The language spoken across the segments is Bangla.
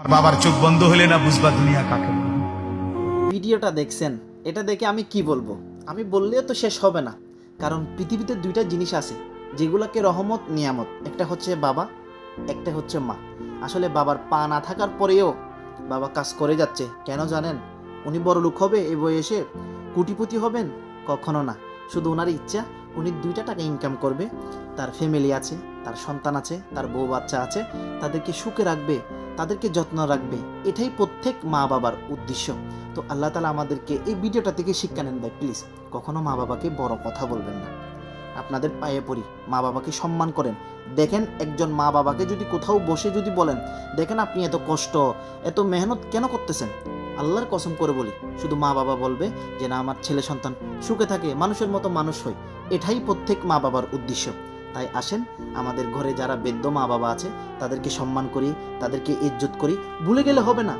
বাবার চোখ বন্ধ হলে না বুঝবা দুনিয়া কাকে বলে। ভিডিওটা দেখছেন, এটা দেখে আমি কি বলবো? আমি বললেও তো শেষ হবে না, কারণ পৃথিবীতে দুইটা জিনিস আছে যেগুলোকে রহমত নিয়ামত। একটা হচ্ছে বাবা, একটা হচ্ছে মা। আসলে বাবার পা না থাকার পরেও বাবা কাজ করে যাচ্ছে। কেন জানেন? উনি বড় লোক হবে এই বয়সে, কোটিপতি হবেন? কখনো না। শুধু ওনার ইচ্ছা উনি 2টা টাকা ইনকাম করবে, তার ফ্যামিলি আছে, তার সন্তান আছে, তার বউ বাচ্চা আছে, তাদেরকে সুখে রাখবে, তাদেরকে যত্ন রাখবে। এটাই প্রত্যেক মা বাবার উদ্দেশ্য। তো আল্লাহ তালা আমাদেরকে এই ভিডিওটা থেকে শিক্ষা নেন ভাই, প্লিজ কখনো মা বাবাকে বড় কথা বলবেন না। আপনাদের পায়ে পড়ি, মা বাবাকে সম্মান করেন। দেখেন, একজন মা বাবাকে যদি কোথাও বসে যদি বলেন, দেখেন আপনি এত কষ্ট এত মেহনত কেন করতেছেন, আল্লাহর কসম করে বলি, শুধু মা বাবা বলবে যে না আমার ছেলে সন্তান সুখে থাকে, মানুষের মতো মানুষ হয়। এটাই প্রত্যেক মা বাবার উদ্দেশ্য। তাই আসেন, আমাদের ঘরে যারা বৃদ্ধ মা বাবা আছে তাদেরকে সম্মান করি, তাদেরকে ইজ্জত করি। ভুলে গেলে হবে না।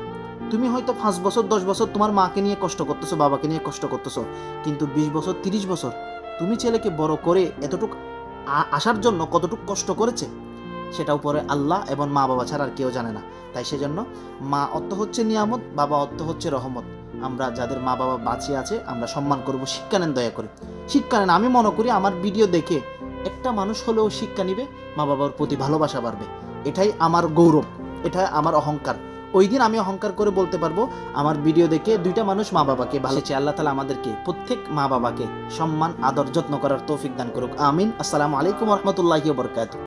তুমি হয়তো 5 বছর 10 বছর তোমার মাকে নিয়ে কষ্ট করতেছো, বাবাকে নিয়ে কষ্ট করতেছো, কিন্তু 20 বছর 30 বছর তুমি ছেলেকে বড় করে এতটুকু আসার জন্য কতটুকু কষ্ট করেছে, সেটা উপরে আল্লাহ এবং মা বাবা ছাড়া আর কেউ জানে না। তাই সেজন্য মা অর্থ হচ্ছে নিয়ামত, বাবা অর্থ হচ্ছে রহমত। আমরা যাদের মা বাবা বাঁচিয়ে আছে আমরা সম্মান করব। শিক্ষা নেন, দয়া করে শিক্ষা নেন। আমি মনে করি আমার ভিডিও দেখে একটা মানুষ হলেও শিক্ষা নিবে, মা বাবার প্রতি ভালোবাসা বাড়বে। এটাই আমার গৌরব, এটাই আমার অহংকার। ওই দিন আমি অহংকার করে বলতে পারবো আমার ভিডিও দেখে 2টা মানুষ মা বাবাকে ভালোবাসে। আল্লাহ তালা আমাদেরকে প্রত্যেক মা বাবাকে সম্মান আদর যত্ন করার তৌফিক দান করুক। আমিন। আসসালামু আলাইকুম রহমতুল্লাহি ওয়া বারাকাতুহু।